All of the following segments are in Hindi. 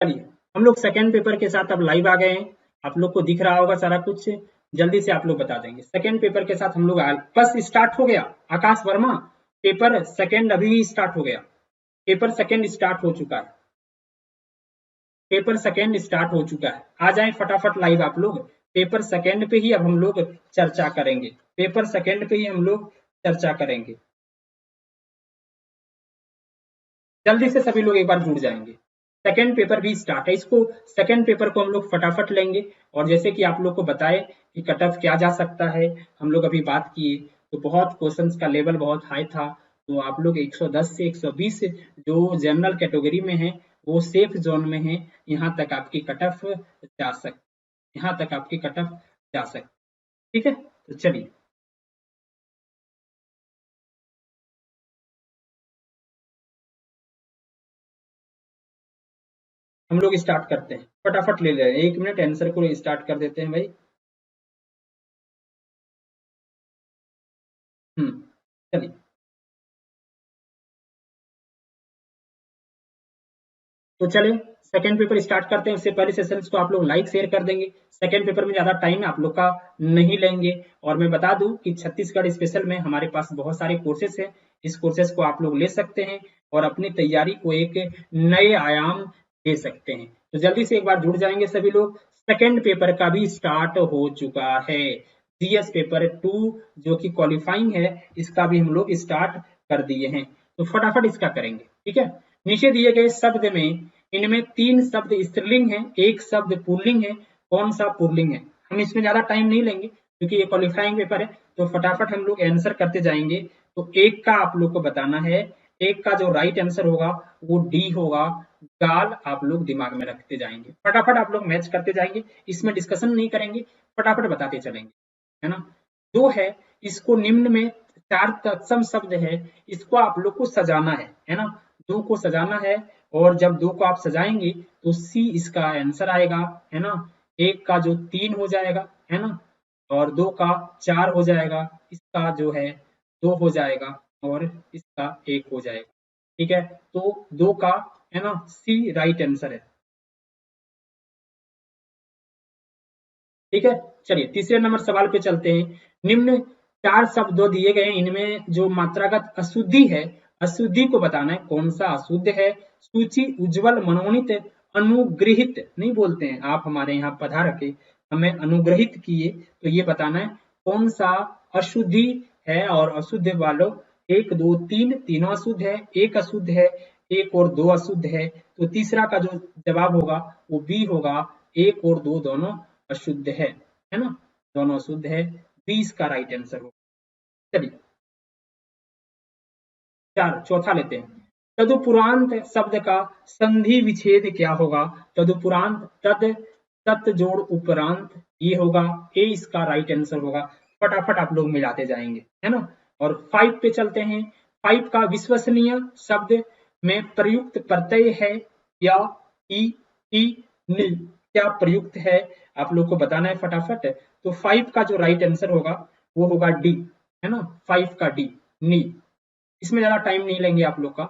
चलिए हम लोग सेकेंड पेपर के साथ अब लाइव आ गए हैं। आप लोग को दिख रहा होगा सारा कुछ, जल्दी से आप लोग बता देंगे। सेकेंड पेपर के साथ हम लोग बस स्टार्ट हो गया। आकाश वर्मा, पेपर सेकेंड अभी स्टार्ट हो गया। पेपर सेकेंड स्टार्ट हो चुका है। पेपर सेकेंड स्टार्ट हो चुका है। आ जाएं फटाफट लाइव आप लोग। पेपर सेकेंड पे ही अब हम लोग चर्चा करेंगे। पेपर सेकेंड पे ही हम लोग चर्चा करेंगे। जल्दी से सभी लोग एक बार जुड़ जाएंगे। सेकेंड पेपर भी स्टार्ट है। इसको सेकेंड पेपर को हम लोग फटाफट लेंगे। और जैसे कि आप लोग को बताए कि कट ऑफ क्या जा सकता है, हम लोग अभी बात किए तो बहुत क्वेश्चंस का लेवल बहुत हाई था। तो आप लोग 110 से 120 जो जनरल कैटेगरी में है वो सेफ जोन में है। यहाँ तक आपकी कट ऑफ जा सकती, यहाँ तक आपकी कट ऑफ जा सकती। ठीक है, तो चलिए हम लोग स्टार्ट करते हैं। फटाफट ले रहे हैं, 1 मिनट आंसर को स्टार्ट कर देते हैं भाई। चलिए तो चले सेकेंड पेपर स्टार्ट करते हैं। उससे पहले सेशंस को आप लोग लाइक शेयर कर देंगे। सेकेंड पेपर में ज्यादा टाइम आप लोग का नहीं लेंगे। और मैं बता दूं कि छत्तीसगढ़ स्पेशल में हमारे पास बहुत सारे कोर्सेस हैं। इस कोर्सेस को आप लोग ले सकते हैं और अपनी तैयारी को एक नए आयाम दे सकते हैं। तो जल्दी से एक बार जुड़ जाएंगे सभी लोग। सेकेंड पेपर का भी स्टार्ट हो चुका है। जीएस पेपर 2 जो कि क्वालिफाइंग है, इसका भी हम लोग स्टार्ट कर दिए हैं। तो फटाफट इसका करेंगे। ठीक है, नीचे दिए गए शब्द में इनमें 3 शब्द स्त्रीलिंग है, 1 शब्द पुल्लिंग है। कौन सा पुल्लिंग है? हम इसमें ज्यादा टाइम नहीं लेंगे क्योंकि ये क्वालिफाइंग पेपर है। तो फटाफट हम लोग आंसर करते जाएंगे। तो एक का आप लोग को बताना है। एक का जो राइट आंसर होगा वो डी होगा। गाल आप लोग दिमाग में रखते जाएंगे। फटाफट आप लोग मैच करते जाएंगे। इसमें डिस्कशन नहीं करेंगे, फटाफट बताते चलेंगे, है ना। दो है, इसको निम्न में 4 तत्सम शब्द है, इसको आप लोग को सजाना है ना। 2 को सजाना है और जब 2 को आप सजाएंगे तो सी इसका आंसर आएगा, है ना। एक का जो 3 हो जाएगा, है ना, और 2 का 4 हो जाएगा। इसका जो है 2 हो जाएगा और इसका 1 हो जाएगा। ठीक है, तो 2 का, है ना, सी राइट आंसर है। ठीक है, चलिए तीसरे नंबर सवाल पे चलते हैं। निम्न 4 शब्द दो दिए गए हैं, इनमें जो मात्रागत अशुद्धि है, अशुद्धि को बताना है कौन सा अशुद्ध है। सूची, उज्जवल, मनोनीत, अनुग्रहित नहीं बोलते हैं आप हमारे यहाँ पधार के, हमें अनुग्रहित किए, तो ये बताना है कौन सा अशुद्धि है। और अशुद्ध वालों 1 2 3 तीनों अशुद्ध है, एक अशुद्ध है, एक और 2 अशुद्ध है। तो तीसरा का जो जवाब होगा वो बी होगा, 1 और 2 दोनों अशुद्ध है ना, दोनों अशुद्ध है। 20 का राइट आंसर होगा। चलिए चौथा लेते हैं। तदुपरांत शब्द का संधि विच्छेद क्या होगा? तदुपरांत, तद, तत् जोड़ उपरांत, ये होगा। ए इसका राइट आंसर होगा। फटाफट आप लोग मिलाते जाएंगे, है ना। और 5 पे चलते हैं। 5 का विश्वसनीय शब्द में प्रयुक्त प्रत्यय है या ई, टी, नी, क्या प्रयुक्त है? आप लोग को बताना है फटाफट। तो 5 का जो राइट आंसर होगा वो होगा डी, है ना, 5 का डी, नी। इसमें ज्यादा टाइम नहीं लेंगे आप लोग का।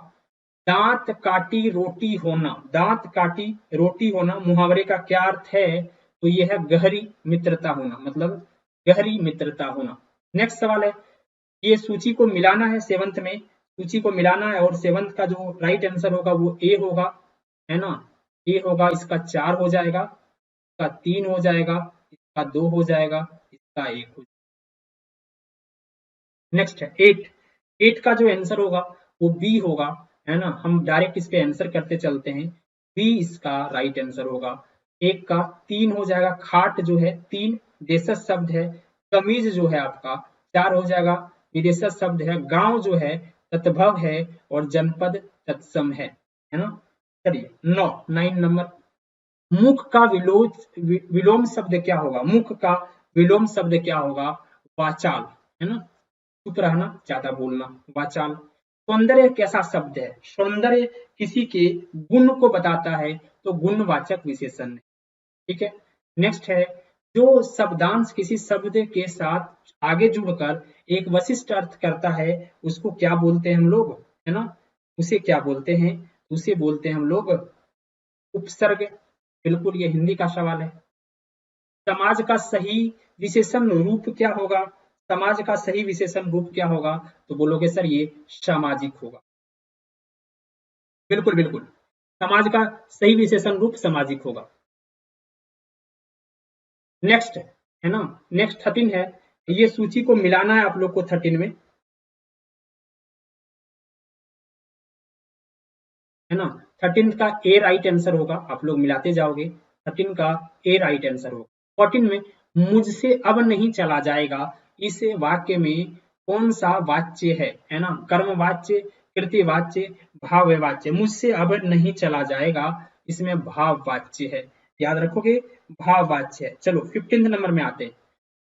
दांत काटी रोटी होना, दांत काटी रोटी होना मुहावरे का क्या अर्थ है? तो ये है गहरी मित्रता होना, मतलब गहरी मित्रता होना। नेक्स्ट सवाल है, ये सूची को मिलाना है। सेवंथ में सूची को मिलाना है और सेवंथ का जो राइट आंसर होगा वो ए होगा, है ना। ए होगा, इसका 4 हो जाएगा, इसका 3 हो जाएगा, इसका 2 हो जाएगा, इसका 1 हो जाएगा। नेक्स्ट है 8। 8 का जो आंसर होगा वो बी होगा, है ना। हम डायरेक्ट इस पे आंसर करते चलते हैं। बी इसका राइट आंसर होगा। एक का 3 हो जाएगा, खाट जो है 3 देशज शब्द है। कमीज जो है आपका 4 हो जाएगा, विदेशज शब्द है। गांव जो है तत्भव है और जनपद तत्सम है ना। चलिए 9 नंबर। मुख का विलोम शब्द क्या होगा? मुख का विलोम शब्द क्या होगा? वाचाल, है ना। चुप रहना, ज्यादा बोलना, वाचाल। सौंदर्य कैसा शब्द है? सौंदर्य किसी के गुण को बताता है, तो गुणवाचक विशेषण है। ठीक है, नेक्स्ट है, जो शब्दांश किसी शब्द के साथ आगे जुड़कर एक वशिष्ठ अर्थ करता है उसको क्या बोलते हैं हम लोग, है ना। उसे क्या बोलते हैं? उसे बोलते हैं हम लोग उपसर्ग, बिल्कुल ये हिंदी का सवाल है। समाज का सही विशेषण रूप क्या होगा? समाज का सही विशेषण रूप क्या होगा? तो बोलोगे सर ये सामाजिक होगा। बिल्कुल बिल्कुल, समाज का सही विशेषण रूप सामाजिक होगा। नेक्स्ट है ना, नेक्स्ट 13 है, ये सूची को मिलाना है आप लोग को 13 में, है ना। 13 का ए राइट आंसर होगा, आप लोग मिलाते जाओगे, 13 का ए राइट आंसर होगा। 14 में मुझसे अब नहीं चला जाएगा, इस वाक्य में कौन सा वाच्य है ना, कर्मवाच्य, कृतिवाच्य, भाववाच्य। मुझसे अब नहीं चला जाएगा, इसमें भाववाच्य है, याद रखोगे भाववाच्य है। चलो 15 नंबर में आते हैं।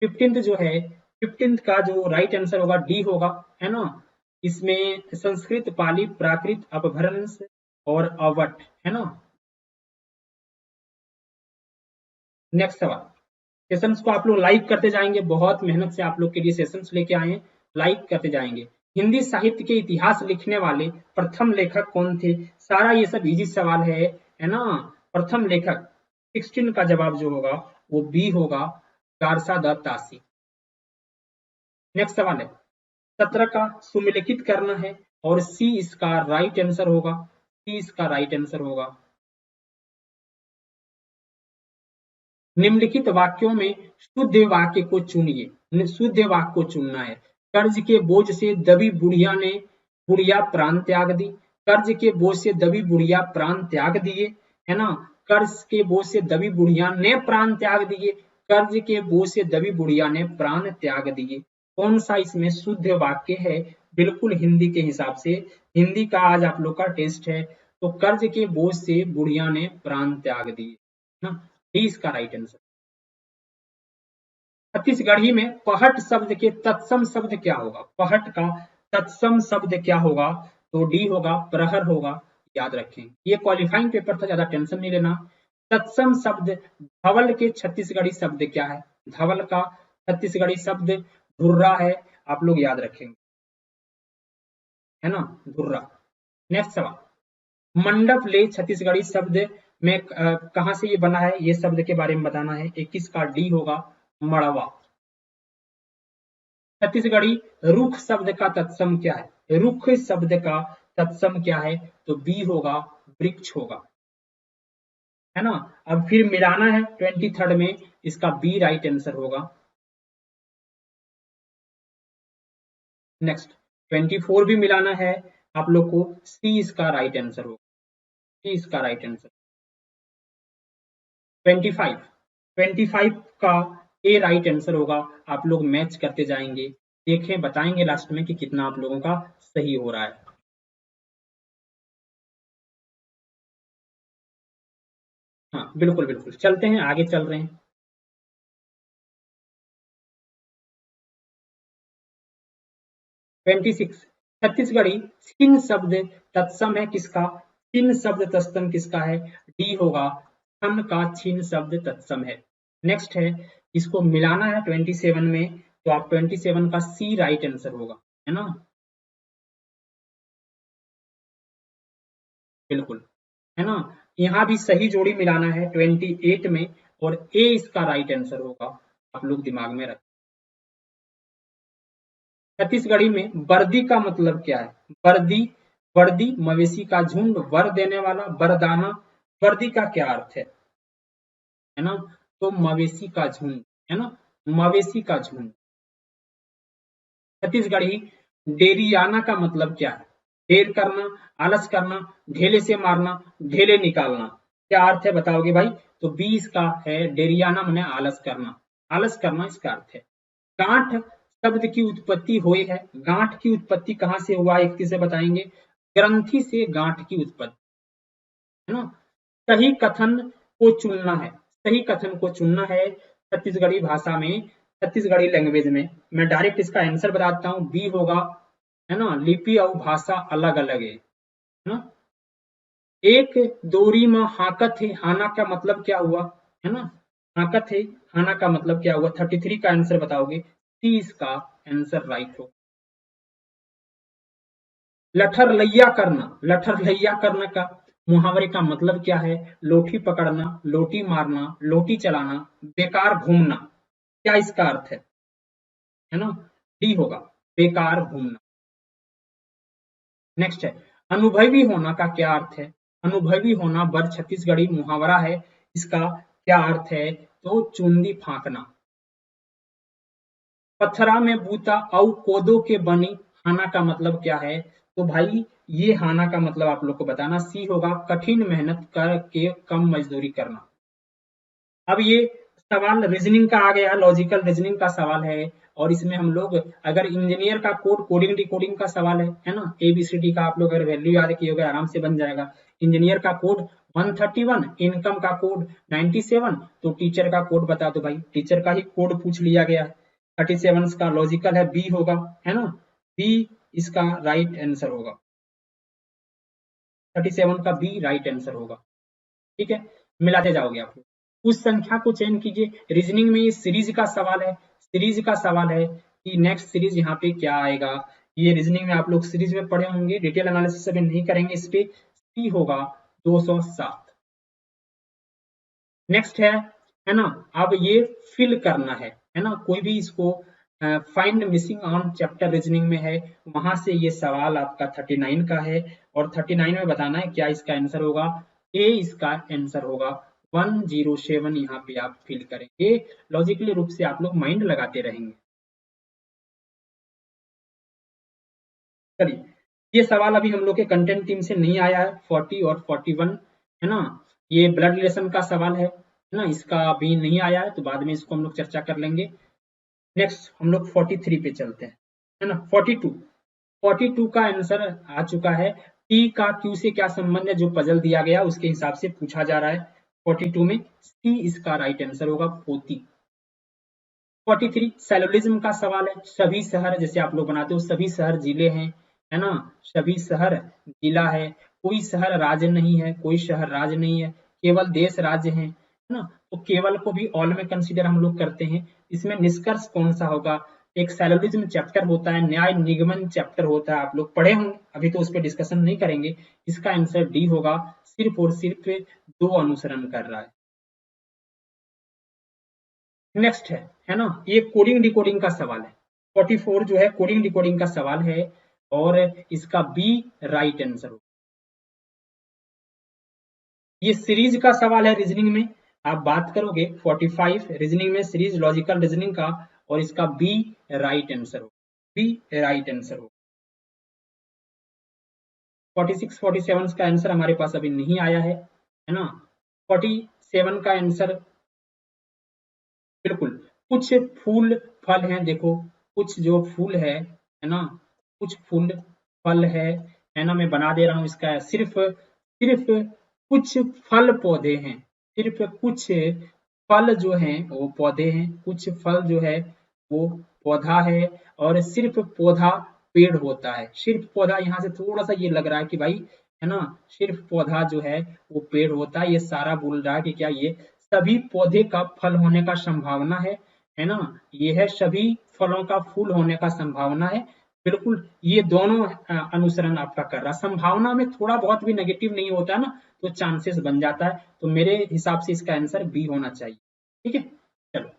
15 जो है, 15 का जो राइट आंसर होगा डी होगा, है ना। इसमें संस्कृत, पाली, प्राकृत, अपभ्रंश और अवट, है ना। नेक्स्ट सवाल, सेशंस को आप लोग लाइक करते जाएंगे, बहुत मेहनत से आप लोग के लिए सेशंस लेके आए हैं, लाइक करते जाएंगे। हिंदी साहित्य के इतिहास लिखने वाले प्रथम लेखक कौन थे? सारा ये सब इजी सवाल है ना। प्रथम लेखक 16 का जवाब जो होगा वो बी होगा, गारसा दत्त तासी। नेक्स्ट सवाल है, 17 का सुमेलित करना है और सी इसका राइट आंसर होगा, सी इसका राइट आंसर होगा। निम्नलिखित वाक्यों में शुद्ध वाक्य को चुनिए, शुद्ध वाक्य को चुनना है। कर्ज के बोझ से दबी बुढ़िया प्राण त्याग दी, कर्ज के बोझ से दबी बुढ़िया प्राण त्याग दिए, है ना। कर्ज के बोझ से दबी बुढ़िया ने प्राण त्याग दिए, कर्ज के बोझ से दबी बुढ़िया ने प्राण त्याग दिए। कौन सा इसमें शुद्ध वाक्य है? बिल्कुल हिंदी के हिसाब से, हिंदी का आज आप लोग का टेस्ट है, तो कर्ज के बोझ से बुढ़िया ने प्राण त्याग दिए ना, डी इसका राइट आंसर। छत्तीसगढ़ी में पहट शब्द के तत्सम शब्द क्या होगा? पहट का तत्सम शब्द क्या होगा? तो डी होगा, प्रहर होगा, याद रखें। ये क्वालिफाइंग पेपर था, ज्यादा टेंशन नहीं लेना। तत्सम शब्द धवल के छत्तीसगढ़ी शब्द क्या है? धवल का छत्तीसगढ़ी शब्द धुर्रा है, आप लोग याद रखेंगे, है ना, धुर्रा। नेक्स्ट सवाल, मंडप ले छत्तीसगढ़ी शब्द में कहां से ये बना है, ये शब्द के बारे में बताना है। 21 का डी होगा, मड़वा। छत्तीसगढ़ी रुख शब्द का तत्सम क्या है? रुख शब्द का तत्सम क्या है? तो बी होगा, वृक्ष होगा, है ना। अब फिर मिलाना है 23 में, इसका बी राइट आंसर होगा। नेक्स्ट 24 भी मिलाना है आप लोग को, सी इसका राइट आंसर होगा, सी इसका राइट आंसर। 25, 25 का ए राइट आंसर होगा, आप लोग मैच करते जाएंगे, देखें बताएंगे लास्ट में कि कितना आप लोगों का सही हो रहा है। हाँ बिल्कुल बिल्कुल, चलते हैं आगे, चल रहे हैं। 26, छत्तीसगढ़ी छिन्न शब्द तत्सम है किसका? छिन्न शब्द तत्सम किसका है? डी होगा, छन का छिन्न शब्द तत्सम है। नेक्स्ट है, इसको मिलाना है 27 में, तो आप 27 का सी राइट आंसर होगा, है ना, बिल्कुल, है ना। यहाँ भी सही जोड़ी मिलाना है 28 में, और ए इसका राइट आंसर होगा, आप लोग दिमाग में रखें। छत्तीसगढ़ी में वर्दी का मतलब क्या है? वर्दी, वर्दी मवेशी का झुंड, वर देने वाला, वरदाना। वर्दी का क्या अर्थ है ना, तो मवेशी का झुंड, है ना, मवेशी का झुंड। छत्तीसगढ़ी डेरियाना का मतलब क्या है? ढेर करना, आलस करना, ढेले से मारना, ढेले निकालना। क्या अर्थ है बताओगे भाई? तो बी इसका है, डेरियाना माने आलस करना, आलस करना इसका अर्थ है। गांठ शब्द की उत्पत्ति हुई है, गांठ की उत्पत्ति कहां से हुआ, एक से बताएंगे। ग्रंथि से गांठ की उत्पत्ति, है ना। सही कथन को चुनना है, सही कथन को चुनना है छत्तीसगढ़ी भाषा में, छत्तीसगढ़ी लैंग्वेज में। मैं डायरेक्ट इसका आंसर बताता हूँ, बी होगा, है ना। लिपि और भाषा अलग अलग है ना। एक दोरी में हाकत है, हाना का मतलब क्या हुआ, है ना, हाकत है, हाना का मतलब क्या हुआ। 33 का आंसर बताओगे, सी इसका आंसर राइट हो। लठर लैया करना, लठर लैया करना का मुहावरे का मतलब क्या है? लोठी पकड़ना, लोटी मारना, लोटी चलाना, बेकार घूमना। क्या इसका अर्थ है ना? डी होगा, बेकार घूमना। नेक्स्ट है, अनुभवी होना का क्या अर्थ है? अनुभवी होना बर छत्तीसगढ़ी मुहावरा है। इसका क्या अर्थ है? तो चूंदी फांकना। पत्थरा में बूता औ कोदो के बनी, हाना का मतलब क्या है? तो भाई ये हाना का मतलब आप लोग को बताना। सी होगा, कठिन मेहनत करके कम मजदूरी करना। अब ये सवाल रीजनिंग का आ गया, लॉजिकल रीजनिंग का सवाल है। और इसमें हम लोग अगर इंजीनियर का कोड कोडिंग डिकोडिंग का सवाल है ना, एबीसीडी का आप लोग अगर वैल्यू याद किए होगे आराम से बन जाएगा। इंजीनियर का कोड 131, इनकम का कोड 97, तो टीचर का कोड बता दो भाई, टीचर का ही कोड पूछ लिया गया है। 37 का लॉजिकल है, बी होगा, है ना, बी इसका राइट आंसर होगा। 37 का बी राइट आंसर होगा। ठीक है, मिलाते जाओगे आप लोग। उस संख्या को चयन कीजिए। रीजनिंग में ये सीरीज का सवाल है, सीरीज का सवाल है कि नेक्स्ट सीरीज यहाँ पे क्या आएगा। ये रीजनिंग में आप लोग सीरीज में पढ़े होंगे, डिटेल एनालिसिस अभी नहीं करेंगे इस पे। सी होगा 207। नेक्स्ट है ना। अब ये फिल करना है ना, कोई भी इसको find missing on chapter reasoning में है, वहां से ये सवाल आपका 39 का है। और 39 में बताना है क्या इसका आंसर होगा। ए इसका आंसर होगा 107, यहाँ पे आप फिल करेंगे। लॉजिकली रूप से आप लोग माइंड लगाते रहेंगे। चलिए, ये सवाल अभी हम लोग के कंटेंट टीम से नहीं आया है, 40 और 41, है ना। ये ब्लड रिलेशन का सवाल है ना, इसका अभी नहीं आया है, तो बाद में इसको हम लोग चर्चा कर लेंगे। नेक्स्ट हम लोग 43 पे चलते हैं, है ना। 42 का आंसर आ चुका है। टी का क्यू से क्या संबंध है, जो पजल दिया गया उसके हिसाब से पूछा जा रहा है। 42 में सी इसका राइट आंसर होगा, पोती। 43 सेलुलिज्म का सवाल है। सभी शहर जैसे आप लोग बनाते हो, सभी शहर जिले हैं, है ना, सभी शहर जिला है। कोई शहर राज्य नहीं है, कोई शहर राज्य नहीं है, केवल देश राज्य है ना। तो केवल को भी ऑल में कंसीडर हम लोग करते हैं। इसमें निष्कर्ष कौन सा होगा? एक सेलुलिज्म चैप्टर होता है, न्याय निगमन चैप्टर होता है, आप लोग पढ़े होंगे, अभी तो उस पर डिस्कशन नहीं करेंगे। इसका आंसर डी होगा, सिर्फ और सिर्फ दो अनुसरण कर रहा है। नेक्स्ट है ना, ये कोडिंग डिकोडिंग का सवाल है। 44 जो है कोडिंग डिकोडिंग का सवाल है, और इसका बी राइट आंसर हो। ये सीरीज का सवाल है रीजनिंग में, आप बात करोगे 45 रीजनिंग में सीरीज लॉजिकल रीजनिंग का, और इसका बी राइट आंसर हो, बी राइट आंसर हो। 46 47 का आंसर हमारे पास अभी नहीं आया है ना। 47 का आंसर बिल्कुल, कुछ फूल फल हैं, देखो कुछ जो फूल है ना, कुछ फूल फल है ना, मैं बना दे रहा हूँ इसका। सिर्फ सिर्फ कुछ फल पौधे हैं, सिर्फ कुछ फल जो हैं वो पौधे हैं, कुछ फल जो है वो पौधा है, और सिर्फ पौधा पेड़ होता है। सिर्फ पौधा, यहाँ से थोड़ा सा ये लग रहा है कि भाई, है ना, सिर्फ पौधा जो है वो पेड़ होता है। ये सारा बोल रहा है कि क्या ये सभी पौधे का फल होने का संभावना है ना, ये है सभी फलों का फूल होने का संभावना है। बिल्कुल, ये दोनों अनुसरण आपका कर रहा। संभावना में थोड़ा बहुत भी नेगेटिव नहीं होता ना, तो चांसेस बन जाता है। तो मेरे हिसाब से इसका आंसर बी होना चाहिए। ठीक है, चलो,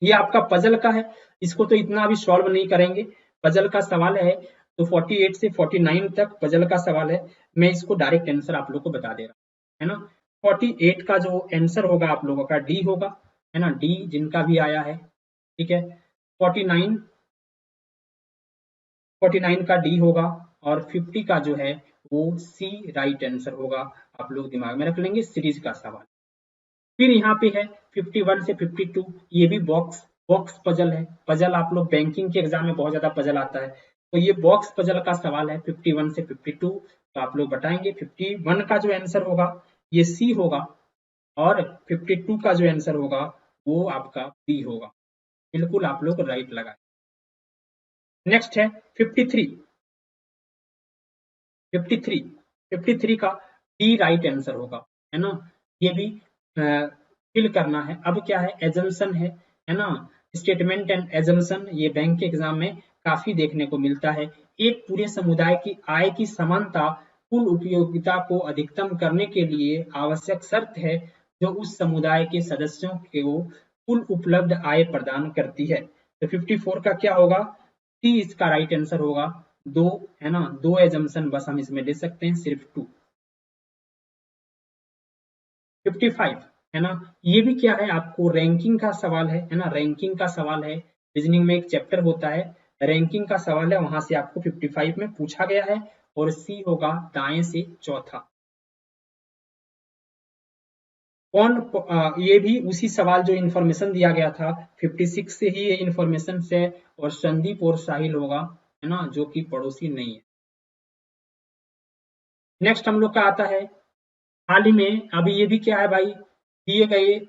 ये आपका पजल का है, इसको तो इतना अभी सॉल्व नहीं करेंगे। पजल का सवाल है, तो 48 से 49 तक पजल का सवाल है। मैं इसको डायरेक्ट आंसर आप लोग को बता दे रहा हूँ, है ना। 48 का जो आंसर होगा आप लोगों का डी होगा, है ना, डी जिनका भी आया है। ठीक है, 49 49 का डी होगा, और 50 का जो है वो सी राइट आंसर होगा। आप लोग दिमाग में रख लेंगे, सीरीज का सवाल। फिर यहाँ पे है 51 से 52, ये भी बॉक्स बॉक्स पजल है। पजल आप लोग बैंकिंग के एग्जाम में बहुत ज्यादा पजल आता है, तो ये बॉक्स पजल का सवाल है 51 से 52। तो आप लोग बताएंगे 51 का जो आंसर होगा ये सी होगा, और 52 का जो आंसर होगा वो आपका बी होगा। बिल्कुल आप लोग राइट लगाए। नेक्स्ट है 53। 53 53 का डी राइट आंसर होगा, है ना। ये भी फिल करना है। अब क्या है, एजम्पशन है ना, स्टेटमेंट एंड एजम्पशन, ये बैंक के एग्जाम में काफी देखने को मिलता है। एक पूरे समुदाय की आय की समानता कुल उपयोगिता को अधिकतम करने के लिए आवश्यक शर्त है जो उस समुदाय के सदस्यों को कुल उपलब्ध आय प्रदान करती है। तो 54 का क्या होगा? टी इसका राइट आंसर होगा। दो है ना, दो एजम्पशन बस हम इसमें ले सकते हैं, सिर्फ टू। 55 है ना, ये भी क्या है, आपको रैंकिंग का सवाल है ना, रैंकिंग का सवाल है। रीजनिंग में एक चैप्टर होता है रैंकिंग का सवाल है, वहां से आपको 55 में पूछा गया है और सी होगा दाएं से चौथा। कौन ये भी उसी सवाल जो इन्फॉर्मेशन दिया गया था 56 से ही ये इन्फॉर्मेशन से, और संदीप और साहिल होगा, है ना, जो कि पड़ोसी नहीं है। नेक्स्ट हम लोग का आता है हाल ही में, अभी ये भी क्या है भाई, दिए गए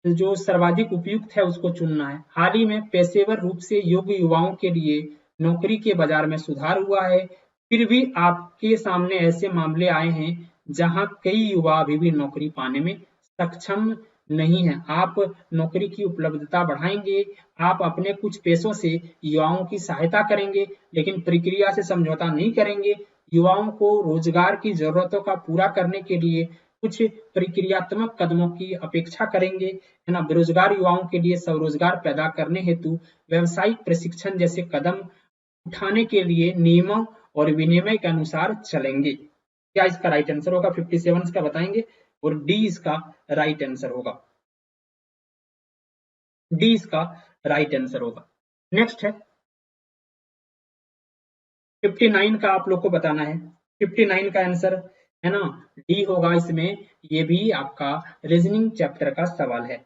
जो सर्वाधिक उपयुक्त है उसको चुनना है। हाल ही में पेशेवर रूप से योग्य युवाओं के लिए नौकरी के बाजार में सुधार हुआ है, फिर भी आपके सामने ऐसे मामले आए हैं जहां कई युवा अभी भी नौकरी पाने में सक्षम नहीं है। आप नौकरी की उपलब्धता बढ़ाएंगे, आप अपने कुछ पेशों से युवाओं की सहायता करेंगे, लेकिन प्रक्रिया से समझौता नहीं करेंगे। युवाओं को रोजगार की जरूरतों का पूरा करने के लिए कुछ प्रक्रियात्मक कदमों की अपेक्षा करेंगे, है ना। बेरोजगार युवाओं के लिए स्वरोजगार पैदा करने हेतु व्यवसायिक प्रशिक्षण जैसे कदम उठाने के लिए नियमों और विनियम के अनुसार चलेंगे। क्या इसका राइट आंसर होगा? 57 का बताएंगे, और डी इसका राइट आंसर होगा। डी इसका राइट आंसर होगा। नेक्स्ट है 59 का, आप लोग को बताना है 59 का आंसर, है ना, डी होगा इसमें। ये भी आपका रीजनिंग चैप्टर का सवाल है।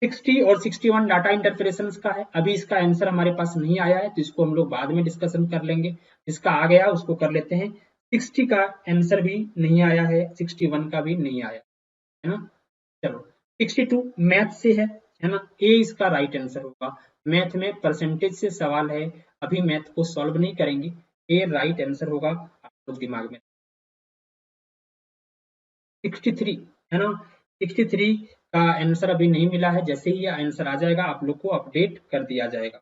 60 और 61 डाटा इंटरप्रेशंस का है। अभी इसका आंसर हमारे पास नहीं आया है, तो इसको हम लोग बाद में डिस्कशन कर लेंगे। जिसका आ गया उसको कर लेते हैं। 60 का आंसर भी नहीं आया है, 61 का भी नहीं आया, है ना। चलो 62 मैथ से है ना, ए इसका राइट आंसर होगा। मैथ में परसेंटेज से सवाल है, अभी मैथ को सॉल्व नहीं करेंगे, ए राइट आंसर होगा, आप लोग दिमाग में। 63 है ना, 63 का आंसर अभी नहीं मिला है, जैसे ही आंसर आ जाएगा आप लोग को अपडेट कर दिया जाएगा।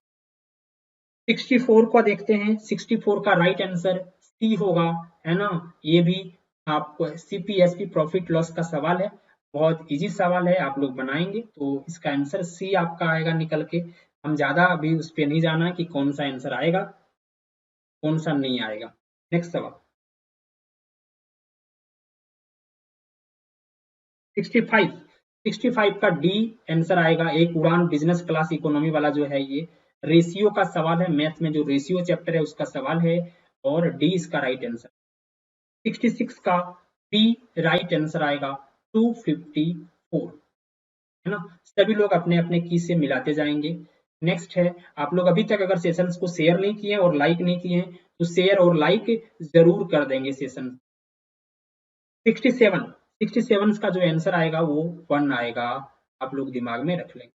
64 को देखते हैं, 64 का राइट आंसर सी होगा, है ना। ये भी आपको सीपीएसपी प्रॉफिट लॉस का सवाल है, बहुत इजी सवाल है, आप लोग बनाएंगे तो इसका आंसर सी आपका आएगा निकल के। हम ज्यादा अभी उस पर नहीं जाना है कि कौन सा आंसर आएगा कौन सा नहीं आएगा। नेक्स्ट सवाल 65, 65 का डी आंसर आएगा। एक उड़ान बिजनेस क्लास इकोनॉमी वाला जो है, ये रेशियो का सवाल है, मैथ में जो रेशियो चैप्टर है उसका सवाल है, और डी इसका राइट आंसर। 66 का बी राइट आंसर आएगा, 254, है ना। सभी लोग अपने अपने की से मिलाते जाएंगे। नेक्स्ट है, आप लोग अभी तक अगर सेशंस को शेयर नहीं किए और लाइक नहीं किए हैं तो शेयर और लाइक जरूर कर देंगे सेशन। 67, 67 का जो आंसर आएगा वो 1 आएगा, आप लोग दिमाग में रख लेंगे।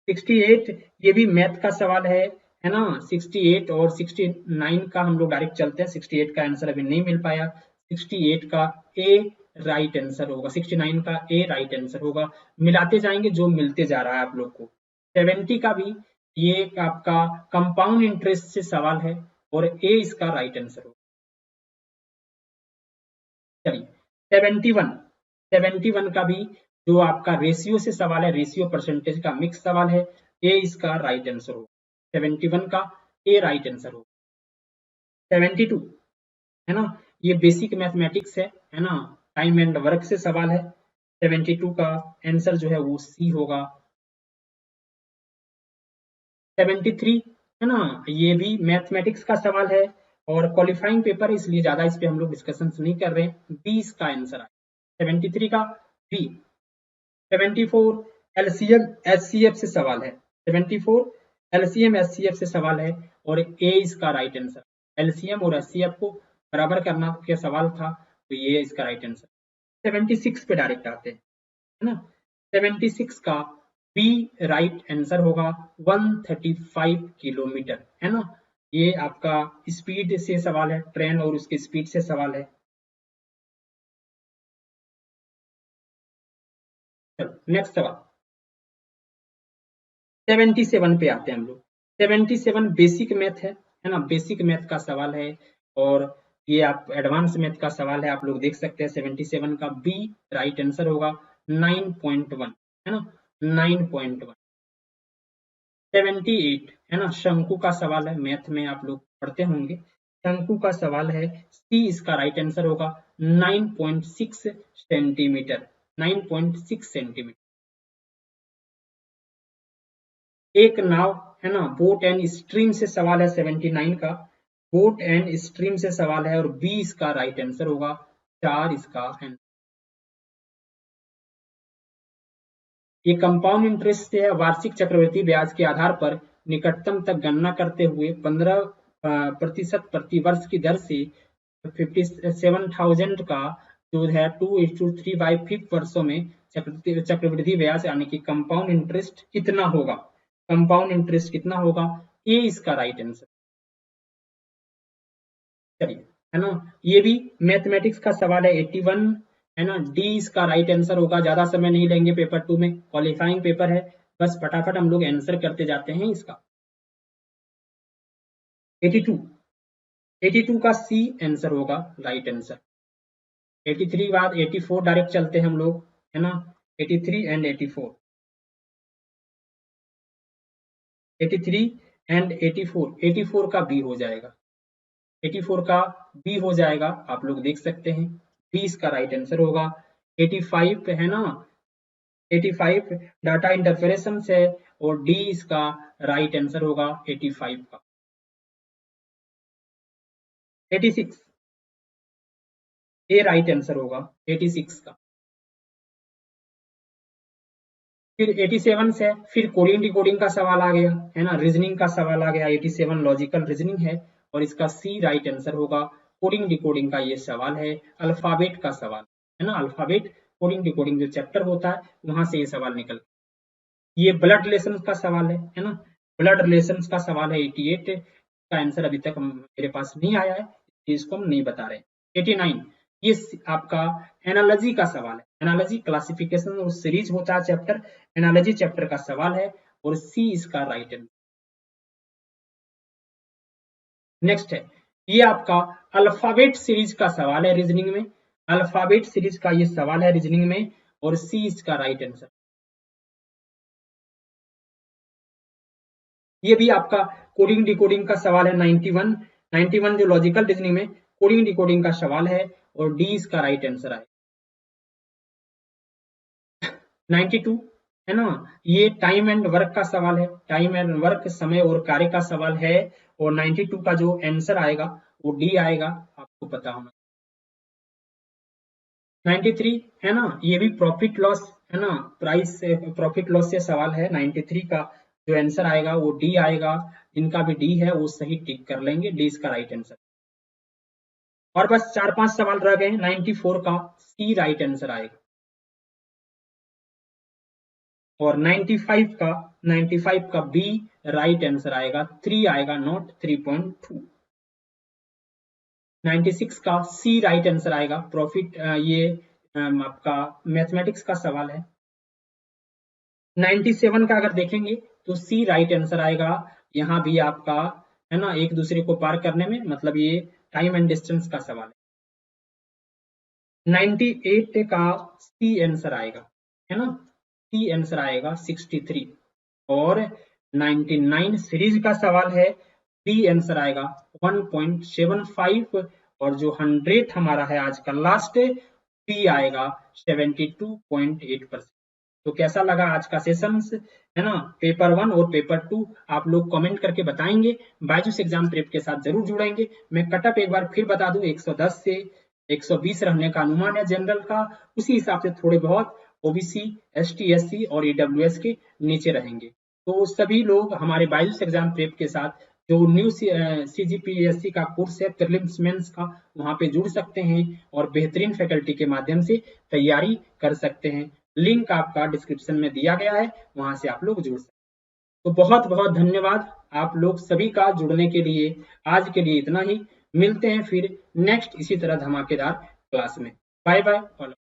68 ये भी मैथ का सवाल है ना। 68 और 69 का हम लोग डायरेक्ट चलते हैं, 68 का आंसर अभी नहीं मिल पाया, 68 का ए राइट आंसर होगा, 69 का ए राइट आंसर होगा। मिलाते जाएंगे जो मिलते जा रहा है आप लोग को। 70 का भी ये आपका कंपाउंड इंटरेस्ट से सवाल है, और ए इसका राइट आंसर होगा। चलिए 71, 71 का भी जो आपका रेशियो से सवाल है, रेशियो परसेंटेज का मिक्स सवाल है, ए इसका राइट आंसर होगा। 71 का ए राइट आंसर होगा। 72 है ना, ये बेसिक मैथमेटिक्स है ना, टाइम एंड वर्क से सवाल है। 72 का आंसर जो है वो सी होगा। 73 है ना, ये भी मैथमेटिक्स का सवाल है और क्वालिफाइंग पेपर है, इसलिए ज्यादा इस पे हम लोग डिस्कशन नहीं कर रहे हैं। बी इसका आंसर है 73 का बी। 74 एलसीएम एचसीएफ से सवाल है, 74 एलसीएम एचसीएफ से सवाल है, और ए इसका राइट आंसर। एलसीएम और एचसीएफ को बराबर करना का सवाल था, तो ये इसका राइट आंसर। 76 पे डायरेक्ट आते हैं, है ना। 76 का बी राइट आंसर होगा, 135 किलोमीटर, है ना। ये आपका स्पीड से सवाल है, ट्रेन और उसके स्पीड से सवाल है। चलो नेक्स्ट सवाल 77 पे आते हैं हम लोग। 77 बेसिक मैथ है, है ना, बेसिक मैथ का सवाल है और ये आप एडवांस मैथ का सवाल है, आप लोग देख सकते हैं 77 का बी राइट आंसर होगा 9.1, है ना 9.1। 78 है ना, शंकु का सवाल है, मैथ में आप लोग पढ़ते होंगे, शंकु का सवाल है, सी इसका राइट आंसर होगा 9.6 सेंटीमीटर, 9.6 सेंटीमीटर। एक नाव है ना, बोट एंड स्ट्रीम से सवाल है 79 का, बोट एंड स्ट्रीम से सवाल है और बी इसका राइट आंसर होगा, 4 इसका आंसर। ये कंपाउंड इंटरेस्ट से है, वार्षिक चक्रवृद्धि ब्याज के आधार पर निकटतम तक गणना करते हुए 15% प्रति वर्ष की दर से 57,000 का जो है 2:3/5 वर्षों में चक्रवृद्धि ब्याज यानी कि कंपाउंड इंटरेस्ट कितना होगा, कंपाउंड इंटरेस्ट कितना होगा, ए इसका राइट आंसर। चलिए, है ना, ये भी मैथमेटिक्स का सवाल है 81, है ना, डी इसका राइट आंसर होगा। ज्यादा समय नहीं लेंगे, पेपर 2 में क्वालिफाइंग पेपर है, बस फटाफट हम लोग आंसर करते जाते हैं इसका। 82 का सी आंसर होगा राइट आंसर। 83 बाद 84 डायरेक्ट चलते हैं हम लोग, है ना, 83 एंड 84, 83 एंड 84, 84 का बी हो जाएगा, 84 का बी हो जाएगा, आप लोग देख सकते हैं बी इसका राइट आंसर होगा। 85 है ना, 85 डाटा इंटरफेरेशन है और डी इसका राइट आंसर होगा 85 का। 86 ए राइट आंसर होगा 86 का। फिर 87 से फिर कोडिंग डिकोडिंग का सवाल आ गया, है ना, रीजनिंग का सवाल आ गया, 87 लॉजिकल रीजनिंग है और इसका सी राइट आंसर होगा। कोडिंग डिकोडिंग का ये सवाल है, अल्फाबेट का सवाल, है ना, अल्फाबेट कोडिंग डिकोडिंग जो चैप्टर होता है वहां से ये सवाल निकल। ये ब्लड रिलेशन का सवाल है ना, ब्लड रिलेशन का सवाल है 88 का आंसर अभी तक मेरे पास नहीं आया है, इसको हम नहीं बता रहे। 89 ये आपका एनालॉजी का सवाल है, एनालॉजी क्लासिफिकेशन और सीरीज होता है चैप्टर, एनालॉजी चैप्टर का सवाल है और सी इसका राइट आंसर। नेक्स्ट है ये आपका अल्फाबेट सीरीज का सवाल है रीजनिंग में, अल्फाबेट सीरीज का ये सवाल है रीजनिंग में और सी इसका राइट आंसर। ये भी आपका कोडिंग डिकोडिंग का सवाल है 91 जो लॉजिकल रीजनिंग में कोडिंग डिकोडिंग का सवाल है और डी इसका राइट आंसर है। 92 है ना, ये टाइम एंड वर्क का सवाल है, टाइम एंड वर्क समय और कार्य का सवाल है और 92 का जो आंसर आएगा वो डी आएगा, आपको पता होना। 93 है ना, ये भी प्रॉफिट लॉस, है ना, प्राइस से प्रॉफिट लॉस से सवाल है, 93 का जो आंसर आएगा वो डी आएगा, जिनका भी डी है वो सही टिक कर लेंगे, डी इसका राइट आंसर। और बस 4-5 सवाल रह गए, 94 का सी राइट आंसर आएगा और 95 का बी राइट आंसर आएगा, 3 आएगा नॉट 3.2। 96 का सी राइट आंसर आएगा, प्रॉफिट ये आपका मैथमेटिक्स का सवाल है। 97 का अगर देखेंगे तो सी राइट आंसर आएगा, यहाँ भी आपका है ना एक दूसरे को पार करने में, मतलब ये टाइम एंड डिस्टेंस का सवाल है। 98 का सी आंसर आएगा, है ना, सी आंसर आएगा 63 और 99 सीरीज का सवाल है, बी आंसर आएगा 1.75 और जो 100 हमारा है आज का लास्ट, बी आएगा 72.8%। तो कैसा लगा आज का सेशन, है ना, पेपर 1 और पेपर 2 आप लोग कमेंट करके बताएंगे, बायजूस एग्जाम प्रेप के साथ जरूर जुड़ेंगे। मैं कटअप एक बार फिर बता दूं, 110 से 120 रहने का अनुमान है जनरल का, उसी हिसाब से थोड़े बहुत ओबीसी, एसटी, एससी और ईडब्ल्यूएस के नीचे रहेंगे। तो सभी लोग हमारे बायजूस एग्जाम प्रेप के साथ जो न्यू सीजीपीएससी का कोर्स है प्रीलिम्स मेंस का, वहां पे जुड़ सकते हैं और बेहतरीन फैकल्टी के माध्यम से तैयारी कर सकते हैं। लिंक आपका डिस्क्रिप्शन में दिया गया है, वहां से आप लोग जुड़ सकते हैं। तो बहुत बहुत धन्यवाद आप लोग सभी का जुड़ने के लिए। आज के लिए इतना ही, मिलते हैं फिर नेक्स्ट इसी तरह धमाकेदार क्लास में। Bye bye.